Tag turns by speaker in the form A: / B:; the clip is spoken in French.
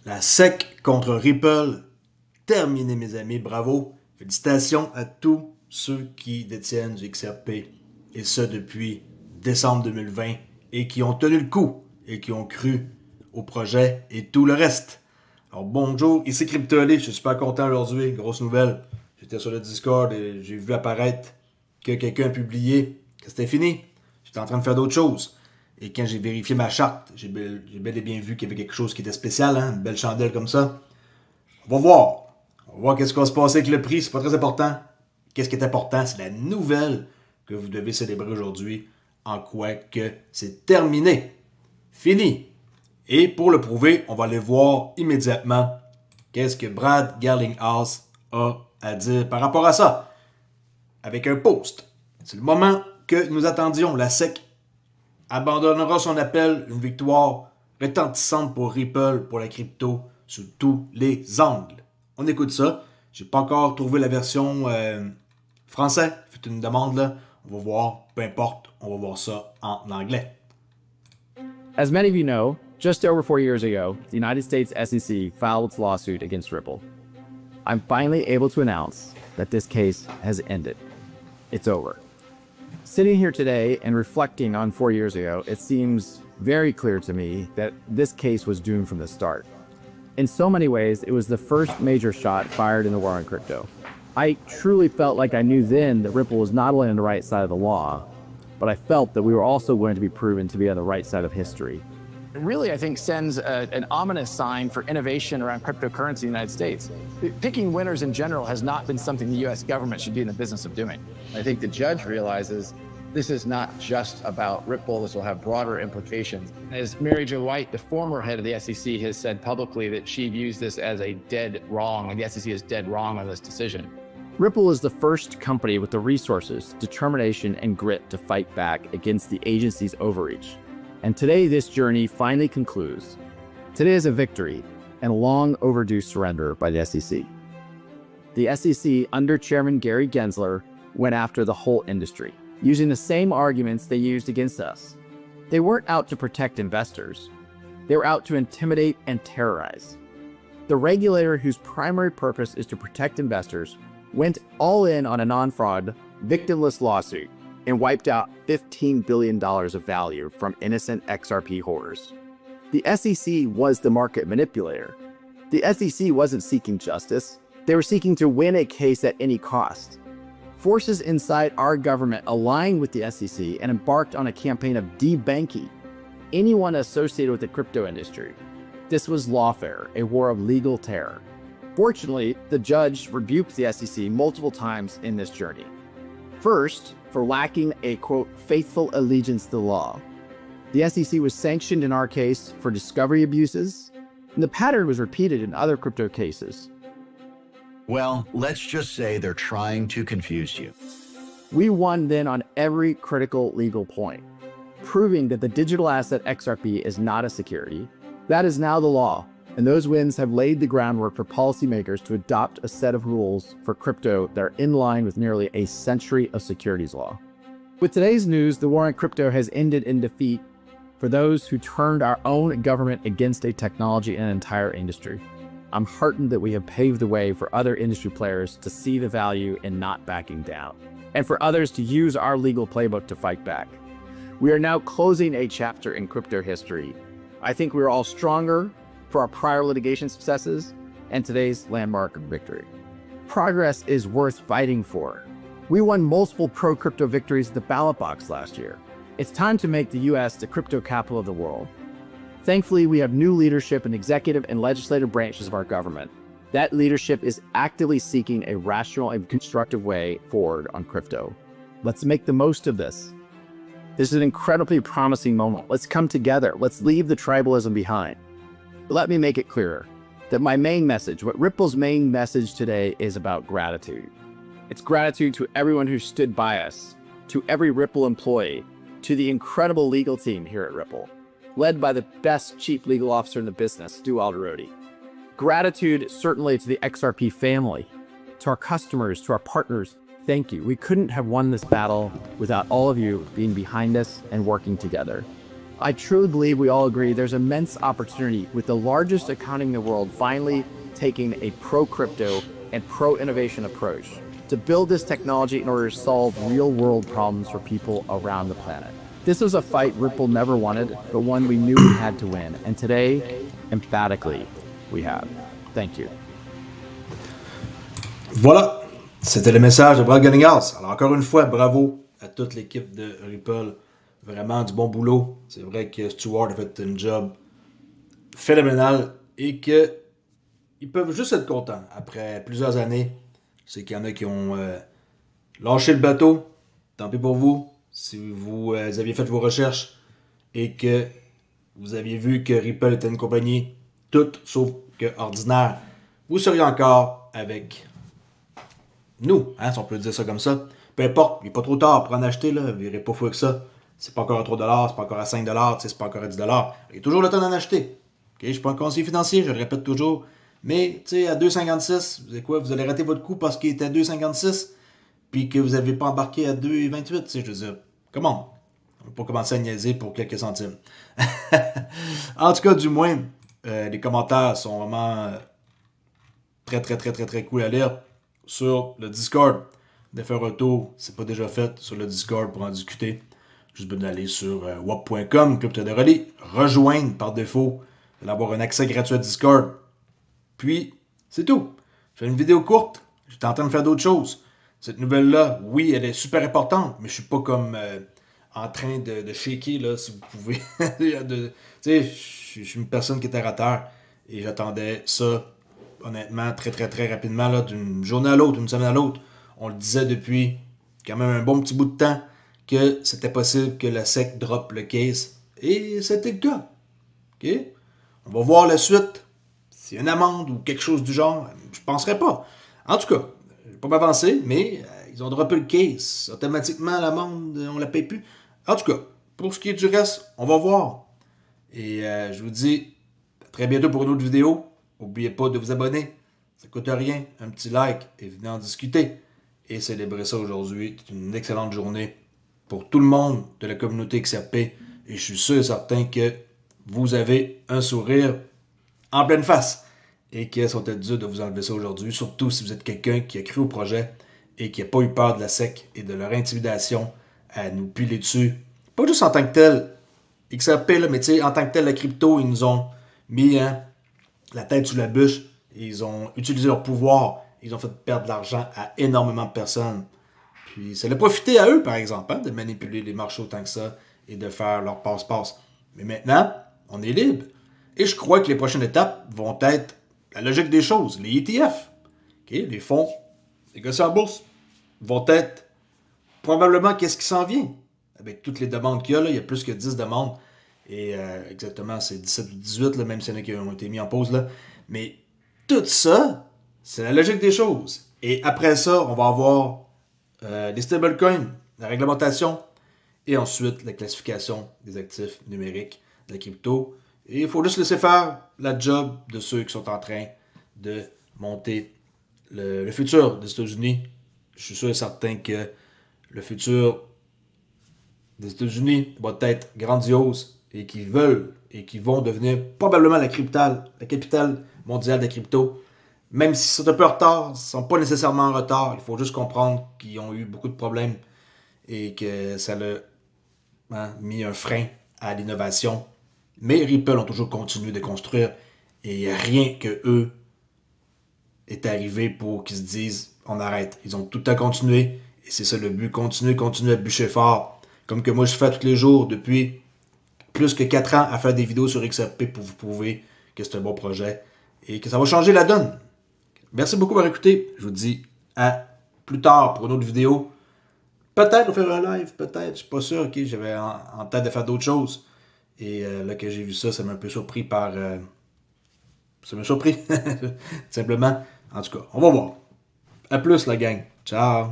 A: La SEC contre Ripple, terminé mes amis, bravo. Félicitations à tous ceux qui détiennent du XRP, et ce depuis décembre 2020, et qui ont tenu le coup, et qui ont cru au projet et tout le reste. Alors bonjour, ici CryptoLé, je suis super content aujourd'hui, grosse nouvelle. J'étais sur le Discord et j'ai vu apparaître que quelqu'un a publié que c'était fini. J'étais en train de faire d'autres choses. Et quand j'ai vérifié ma charte, j'ai bel et bien vu qu'il y avait quelque chose qui était spécial, hein, une belle chandelle comme ça. On va voir. On va voir qu'est-ce qui va se passer avec le prix, c'est pas très important. Qu'est-ce qui est important, c'est la nouvelle que vous devez célébrer aujourd'hui, en quoi que c'est terminé. Fini. Et pour le prouver, on va aller voir immédiatement qu'est-ce que Brad Garlinghouse a à dire par rapport à ça. Avec un post. C'est le moment que nous attendions. La SEC abandonnera son appel, une victoire retentissante pour Ripple, pour la crypto, sous tous les angles. On écoute ça. J'ai pas encore trouvé la version française. Faites une demande là. On va voir. Peu importe. On va voir ça en anglais.
B: As many of you know, just over 4 years ago, the United States SEC filed its lawsuit against Ripple. I'm finally able to announce that this case has ended. It's over. Sitting here today and reflecting on 4 years ago, it seems very clear to me that this case was doomed from the start. In so many ways, it was the first major shot fired in the war on crypto. I truly felt like I knew then that Ripple was not only on the right side of the law, but I felt that we were also going to be proven to be on the right side of history.
C: It really, I think, sends an ominous sign for innovation around cryptocurrency in the United States. Picking winners in general has not been something the U.S. government should be in the business of doing.
D: I think the judge realizes this is not just about Ripple. This will have broader implications.
C: As Mary Jo White, the former head of the SEC, has said publicly that she views this as a dead wrong, and the SEC is dead wrong on this decision.
B: Ripple is the first company with the resources, determination, and grit to fight back against the agency's overreach. And today, this journey finally concludes. Today is a victory and a long overdue surrender by the SEC. The SEC, under Chairman Gary Gensler, went after the whole industry, using the same arguments they used against us. They weren't out to protect investors. They were out to intimidate and terrorize. The regulator, whose primary purpose is to protect investors, went all in on a non-fraud, victimless lawsuit and wiped out $15 billion of value from innocent XRP holders. The SEC was the market manipulator. The SEC wasn't seeking justice. They were seeking to win a case at any cost. Forces inside our government aligned with the SEC and embarked on a campaign of debanking anyone associated with the crypto industry. This was lawfare, a war of legal terror. Fortunately, the judge rebuked the SEC multiple times in this journey. First, for lacking a, quote, faithful allegiance to the law. The SEC was sanctioned in our case for discovery abuses, and the pattern was repeated in other crypto cases.
E: Well, let's just say they're trying to confuse you.
B: We won then on every critical legal point, proving that the digital asset XRP is not a security. That is now the law, and those wins have laid the groundwork for policymakers to adopt a set of rules for crypto that are in line with nearly a century of securities law. With today's news, the war on crypto has ended in defeat for those who turned our own government against a technology and an entire industry. I'm heartened that we have paved the way for other industry players to see the value in not backing down, and for others to use our legal playbook to fight back. We are now closing a chapter in crypto history. I think we are all stronger for our prior litigation successes and today's landmark victory. Progress is worth fighting for. We won multiple pro-crypto victories at the ballot box last year. It's time to make the US the crypto capital of the world. Thankfully, we have new leadership in executive and legislative branches of our government. That leadership is actively seeking a rational and constructive way forward on crypto. Let's make the most of this. This is an incredibly promising moment. Let's come together. Let's leave the tribalism behind. But let me make it clearer that my main message, what Ripple's main message today, is about gratitude. It's gratitude to everyone who stood by us, to every Ripple employee, to the incredible legal team here at Ripple, led by the best chief legal officer in the business, Stu Alderodi. Gratitude certainly to the XRP family, to our customers, to our partners. Thank you. We couldn't have won this battle without all of you being behind us and working together. I truly believe we all agree there's immense opportunity with the largest economy in the world finally taking a pro-crypto and pro-innovation approach to build this technology in order to solve real-world problems for people around the planet. This was a fight Ripple never wanted, but one we knew we had to win. And today, emphatically, we have. Thank you.
A: Voilà, c'était le message de Brad Gunninghals. Alors encore une fois, bravo à toute l'équipe de Ripple. Vraiment du bon boulot. C'est vrai que Stewart a fait un job phénoménal et que ils peuvent juste être contents après plusieurs années. C'est qu'il y en a qui ont lâché le bateau. Tant pis pour vous. Si vous aviez fait vos recherches et que vous aviez vu que Ripple était une compagnie toute sauf que ordinaire, vous seriez encore avec nous, hein, si on peut dire ça comme ça. Peu importe, il n'est pas trop tard pour en acheter, là, vous ne verrez pas fou que ça. C'est pas encore à 3$, c'est pas encore à 5$, c'est pas encore à 10$. Il y a toujours le temps d'en acheter. Okay? Je ne suis pas un conseiller financier, je le répète toujours. Mais à 2,56$, vous savez quoi, vous allez rater votre coup parce qu'il est à 2,56$. Puis que vous n'avez pas embarqué à 2,28$, je veux dire, comment? On va pas commencer à niaiser pour quelques centimes. En tout cas, du moins, les commentaires sont vraiment très cool à lire sur le Discord. De faire un tour, c'est pas déjà fait, sur le Discord pour en discuter. Juste besoin d'aller sur wap.com, Club de relais, rejoindre par défaut, vous allez avoir un accès gratuit à Discord. Puis, c'est tout. Je fais une vidéo courte, j'étais en train de faire d'autres choses. Cette nouvelle-là, oui, elle est super importante, mais je suis pas comme en train de shaker, là, si vous pouvez. Tu sais, je suis une personne qui est terre à terre et j'attendais ça, honnêtement, très rapidement, là, d'une journée à l'autre, d'une semaine à l'autre. On le disait depuis quand même un bon petit bout de temps que c'était possible que la SEC drop le case. Et c'était le cas. OK? On va voir la suite. S'il y a une amende ou quelque chose du genre, je ne penserais pas. En tout cas, je ne vais pas m'avancer, mais ils ont droppé le case. Automatiquement, l'amende, on ne la paye plus. En tout cas, pour ce qui est du reste, on va voir. Et je vous dis à très bientôt pour une autre vidéo. N'oubliez pas de vous abonner. Ça ne coûte rien. Un petit like et venez en discuter. Et célébrer ça aujourd'hui. C'est une excellente journée pour tout le monde de la communauté XRP. Et je suis sûr et certain que vous avez un sourire en pleine face. Et que ça va être dur de vous enlever ça aujourd'hui. Surtout si vous êtes quelqu'un qui a cru au projet et qui n'a pas eu peur de la SEC et de leur intimidation à nous piler dessus. Pas juste en tant que tel, XRP, là, mais tu sais, en tant que tel, la crypto, ils nous ont mis la tête sous la bûche. Et ils ont utilisé leur pouvoir. Ils ont fait perdre de l'argent à énormément de personnes. Puis ça a profité à eux, par exemple, hein, de manipuler les marchés autant que ça et de faire leur passe-passe. Mais maintenant, on est libre. Et je crois que les prochaines étapes vont être la logique des choses. Les ETF, okay, les fonds négociés en bourse, vont être probablement qu'est-ce qui s'en vient. Avec toutes les demandes qu'il y a, là, il y a plus que 10 demandes. Et exactement, c'est 17 ou 18, là, même s'il y en a qui ont été mis en pause. Là. Mais tout ça, c'est la logique des choses. Et après ça, on va avoir les stablecoins, la réglementation, et ensuite la classification des actifs numériques de la crypto. Et il faut juste laisser faire la job de ceux qui sont en train de monter le futur des États-Unis. Je suis sûr et certain que le futur des États-Unis va être grandiose et qu'ils veulent et qui vont devenir probablement la capitale mondiale de la crypto. Même si c'est un peu en retard, ils ne sont pas nécessairement en retard. Il faut juste comprendre qu'ils ont eu beaucoup de problèmes et que ça a mis un frein à l'innovation. Mais Ripple ont toujours continué de construire et rien que eux est arrivé pour qu'ils se disent on arrête. Ils ont tout le temps continué et c'est ça le but. Continuer à bûcher fort. Comme que moi je fais tous les jours depuis plus que 4 ans à faire des vidéos sur XRP pour vous prouver que c'est un bon projet et que ça va changer la donne. Merci beaucoup d'avoir écouté. Je vous dis à plus tard pour une autre vidéo. Peut-être on faire un live, peut-être. Je suis pas sûr. Okay? J'avais en tête de faire d'autres choses. Et là que j'ai vu ça, ça m'a un peu surpris par... ça m'a surpris. Simplement. En tout cas, on va voir. À plus la gang. Ciao.